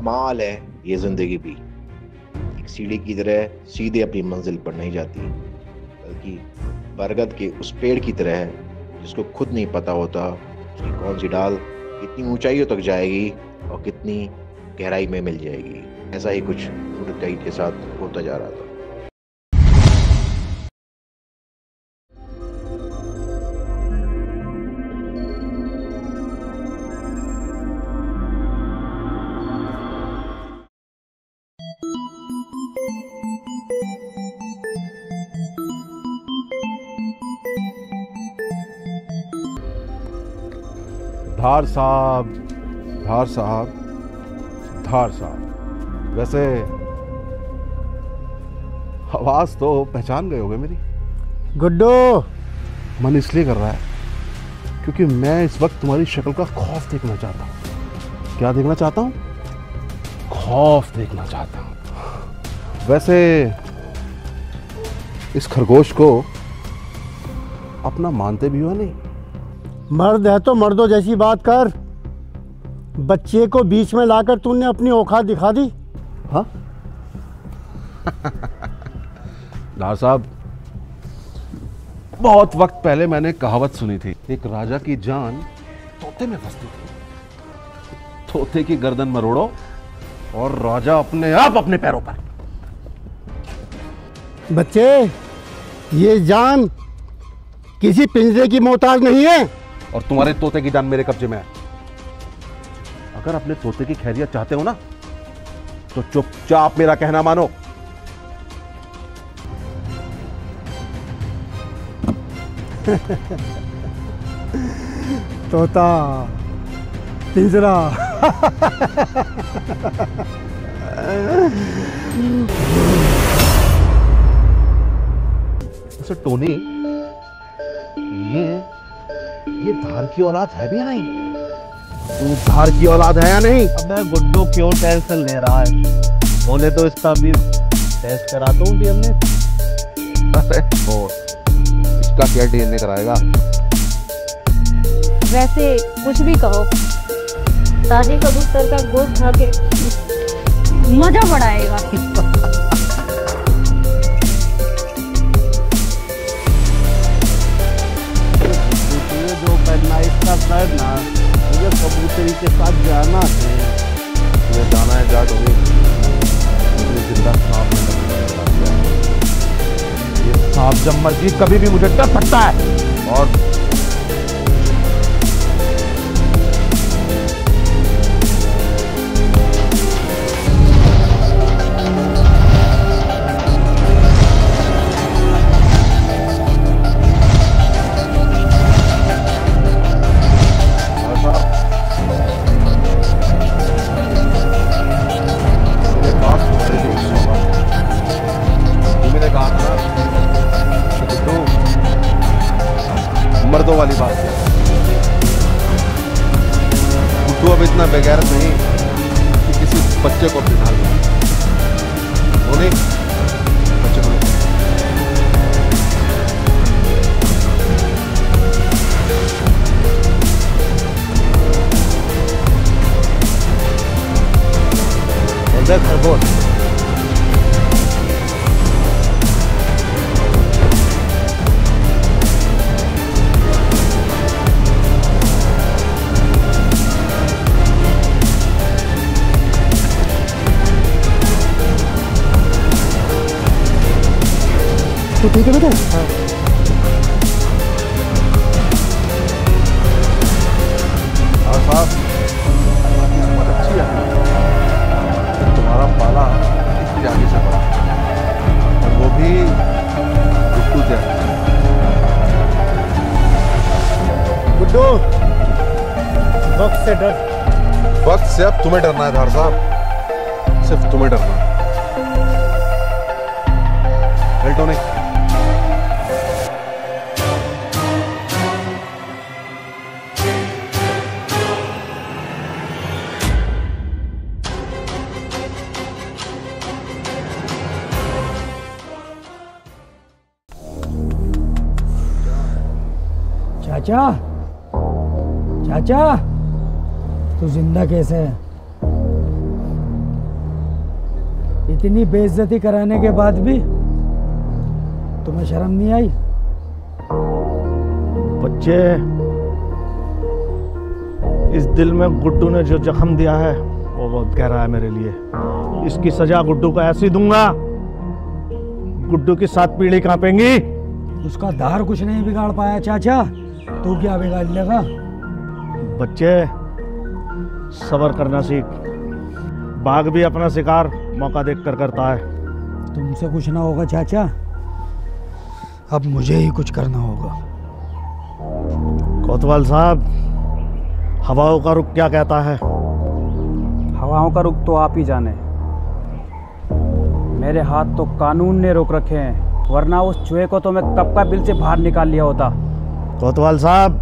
कमाल है ये जिंदगी भी, एक सीढ़ी की तरह सीधे अपनी मंजिल पर नहीं जाती, बल्कि बरगद के उस पेड़ की तरह है जिसको खुद नहीं पता होता उसकी कौन सी डाल कितनी ऊंचाइयों तक जाएगी और कितनी गहराई में मिल जाएगी। ऐसा ही कुछ मुर्तकी के साथ होता जा रहा था। धार साहब, धार साहब, धार साहब, वैसे आवाज तो पहचान गए होगे मेरी। गुड्डू, मन इसलिए कर रहा है क्योंकि मैं इस वक्त तुम्हारी शक्ल का खौफ देखना चाहता हूँ। क्या देखना चाहता हूँ? खौफ देखना चाहता हूँ। वैसे इस खरगोश को अपना मानते भी हो नहीं? मर्द है तो मर्दों जैसी बात कर। बच्चे को बीच में लाकर तूने अपनी औकात दिखा दी। हाँ धार साहब, बहुत वक्त पहले मैंने कहावत सुनी थी, एक राजा की जान तोते में फंसती थी। तोते की गर्दन मरोड़ो और राजा अपने आप अपने पैरों पर। बच्चे, ये जान किसी पिंजरे की मोहताज नहीं है। और तुम्हारे तोते की जान मेरे कब्जे में है। अगर अपने तोते की खैरियत चाहते हो ना तो चुपचाप मेरा कहना मानो। तोता, पिंजरा। वैसे टोनी, ये धार की औलाद है भी या नहीं? तू धार की औलाद है या नहीं? अबे गुड्डू क्यों टेंशन ले रहा है? बोले तो इसका भी टेस्ट करा दूं हमने। अरे इसका क्या डीएनए कराएगा? वैसे कुछ भी कहो, ताजे कबूतर का गोश्त खा के मजा बढ़ाएगा। जो पहनना इसका शर्ट ना, मुझे कबूतरी के साथ जाना है। मुझे जाना है जाट होगी। मुझे जिंदा सांप में ये सांप जब मर्जी कभी भी मुझे डर सकता है। और मर्दों वाली बात है। गुड्डू अब इतना बेगैरत नहीं कि किसी बच्चे को अपनी ढाल दे। धोनी, बच्चे को खरगोश, तो ठीक है बेटा। हाँ साहब, बहुत अच्छी है। तुम्हारा पाला इतनी आगे से बढ़ा, और वो भी गुड्डू जैसा। गुड्डू, वक्त से डर। वक्त से अब तुम्हें डरना है धार साहब, सिर्फ तुम्हें डरना है। टोनी, चाचा, चाचा, तू जिंदा कैसे है? इतनी बेइज्जती कराने के बाद भी तुम्हें शर्म नहीं आई? बच्चे, इस दिल में गुड्डू ने जो जख्म दिया है वो बहुत गहरा है मेरे लिए। इसकी सजा गुड्डू को ऐसी दूंगा, गुड्डू की 7 पीढ़ी कांपेंगी। उसका धार कुछ नहीं बिगाड़ पाया चाचा, तू क्या बिगाड़ लेगा? बच्चे, सब्र करना सीख। बाघ भी अपना शिकार मौका देखकर करता है। तुमसे कुछ ना होगा चाचा, अब मुझे ही कुछ करना होगा। कोतवाल साहब, हवाओं का रुख क्या कहता है? हवाओं का रुख तो आप ही जाने। मेरे हाथ तो कानून ने रोक रखे हैं, वरना उस चूहे को तो मैं कब का बिल से बाहर निकाल लिया होता। कोतवाल साहब,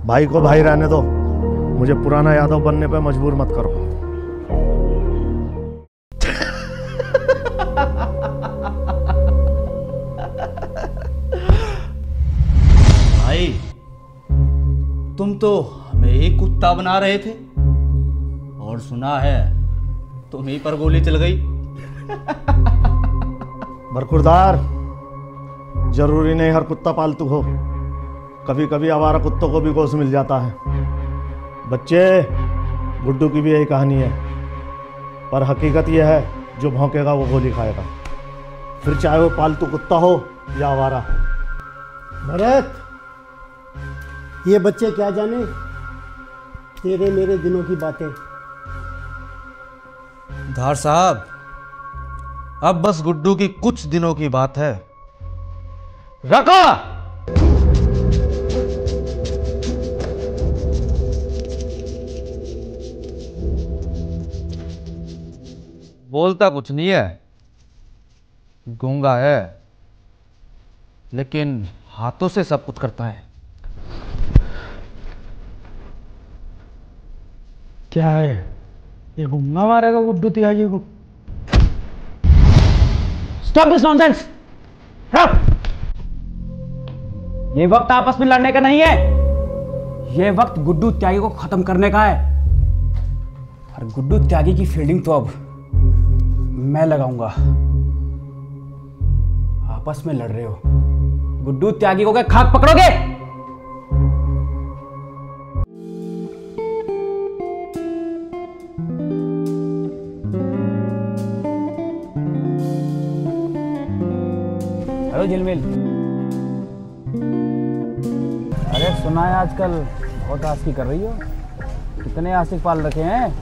भाई को भाई रहने दो। मुझे पुराना यादव बनने पे मजबूर मत करो। भाई, तुम तो हमें ही कुत्ता बना रहे थे और सुना है तुम्हीं पर गोली चल गई। बरखुरदार, जरूरी नहीं हर कुत्ता पालतू हो। कभी कभी आवारा कुत्तों को भी गोश्त मिल जाता है। बच्चे, गुड्डू की भी यही कहानी है, पर हकीकत यह है जो भौंकेगा वो गोली खाएगा, फिर चाहे वो पालतू कुत्ता हो या आवारा। भरत, ये बच्चे क्या जाने तेरे मेरे दिनों की बातें। धार साहब, अब बस गुड्डू की कुछ दिनों की बात है। रखो! बोलता कुछ नहीं है, गूंगा है, लेकिन हाथों से सब कुछ करता है। क्या है ये, गूंगा मारेगा गुड्डू त्यागी को? Stop this nonsense! ये वक्त आपस में लड़ने का नहीं है, ये वक्त गुड्डू त्यागी को खत्म करने का है। और गुड्डू त्यागी की फील्डिंग तो अब मैं लगाऊंगा। आपस में लड़ रहे हो, गुड्डू त्यागी को क्या खाक पकड़ोगे? हेलो झिलमिल, अरे सुना है आजकल बहुत आशिकी कर रही हो। कितने आशिक पाल रखे हैं?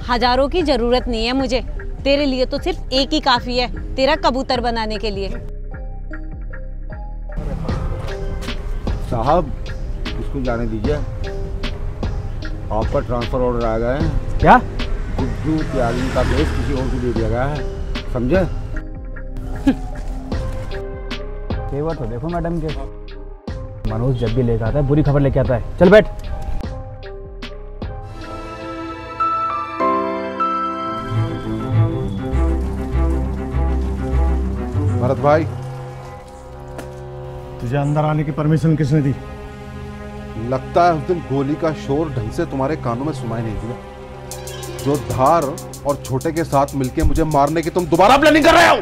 हजारों की जरूरत नहीं है मुझे, तेरे लिए तो सिर्फ एक ही काफी है, तेरा कबूतर बनाने के लिए। साहब, स्कूल जाने दीजिए, आपका ट्रांसफर ऑर्डर आ गया है। क्या? गुड्डू त्यागी का केस किसी और को दे दिया गया है, समझे? तेवर तो देखो मैडम के। मनोज जब भी लेकर आता है बुरी खबर लेके आता है। चल बैठ। भरत भाई, तुझे अंदर आने की परमिशन किसने दी? लगता है उस दिन गोली का शोर ढंग से तुम्हारे कानों में सुनाई नहीं दिया। जो धार और छोटे के साथ मिलकर मुझे मारने की तुम दोबारा प्लानिंग कर रहे हो।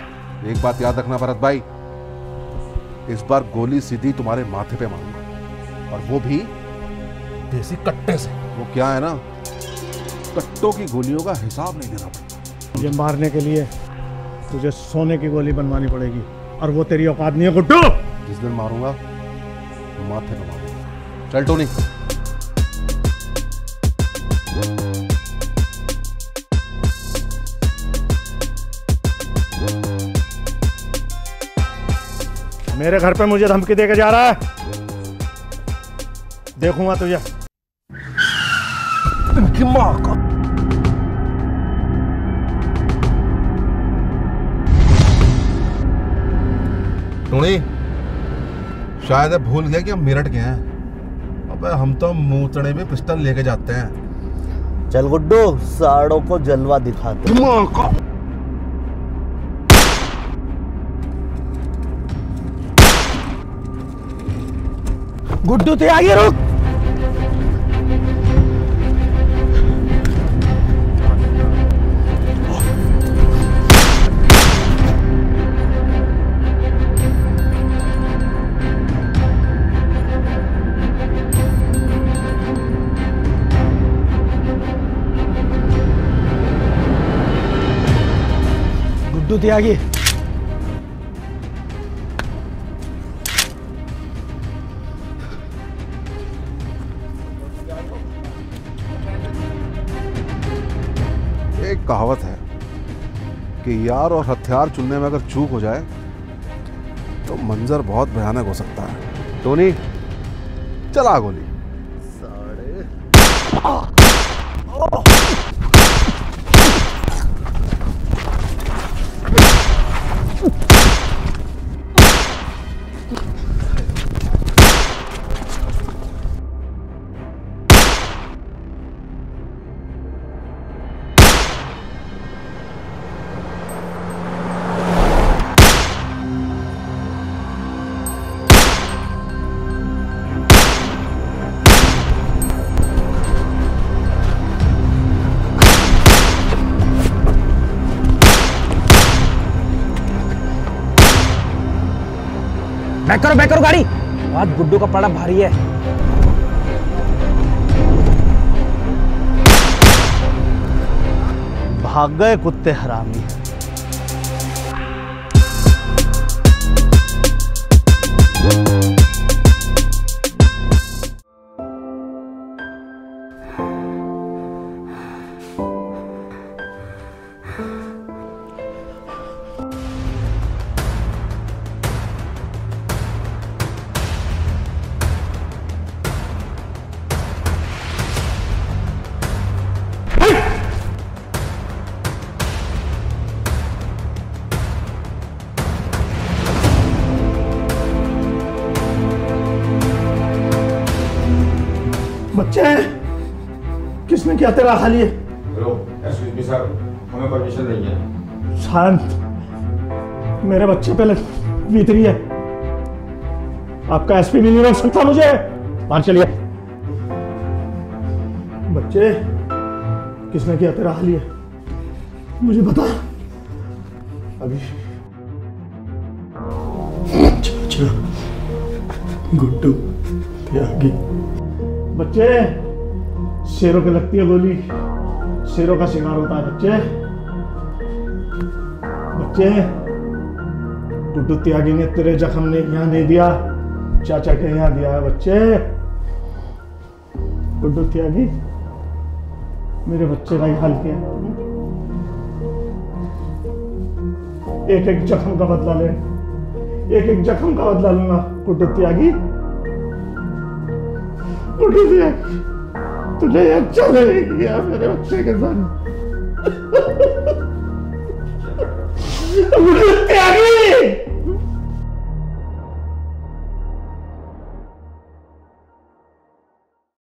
एक बात याद रखना भरत भाई, इस बार गोली सीधी तुम्हारे माथे पे मारूंगा, और वो भी देसी कट्टे से। वो क्या है ना, कट्टों की गोलियों का हिसाब नहीं देना पड़ता। मुझे मारने के लिए तुझे सोने की गोली बनवानी पड़ेगी, और वो तेरी औकात नहीं है गुड्डू। जिस दिन मारूंगा माथे पे मारूंगा। चल टोनी। मेरे घर पे मुझे धमकी देके जा रहा है, देखूंगा तुझे। इनकी मां का। टोनी, शायद भूल गया कि हम मेरठ के हैं। अबे हम तो मूतड़े में पिस्टल लेके जाते हैं। चल गुड्डू, साड़ों को जलवा दिखाते। मां का। गुड्डू त्यागी रुक। गुड्डू त्यागी, एक कहावत है कि यार और हथियार चुनने में अगर चूक हो जाए तो मंजर बहुत भयानक हो सकता है। टोनी, चला गोली। बैक करो गाड़ी। आज गुड्डू का पड़ा भारी है। भाग गए कुत्ते हरामी। बच्चे, किसने किया तेरा हाल ये? हेलो एसपी सर, हमें परमिशन नहीं है। शांत, मेरे बच्चे पहले भीतरी है। आपका एसपी भी नहीं रोक सकता मुझे। बाहर चलिए। बच्चे, किसने किया तेरा हाल ये? मुझे बता अभी। चाचा, गुड्डू त्यागी। बच्चे, शेरों के लगती है गोली, शेरों का शिकार होता है। बच्चे बच्चे, गुड्डू त्यागी ने तेरे जख्म ने यहाँ नहीं दिया, चाचा के यहाँ दिया है। बच्चे, गुड्डू त्यागी मेरे बच्चे का ही हाल किया। एक एक जख्म का बदला ले, एक एक जख्म का बदला लूंगा। गुड्डू त्यागी, गुड्डू त्यागी, तुझे अच्छा नहीं किया मेरे बच्चे के साथ। गुड्डू त्यागी।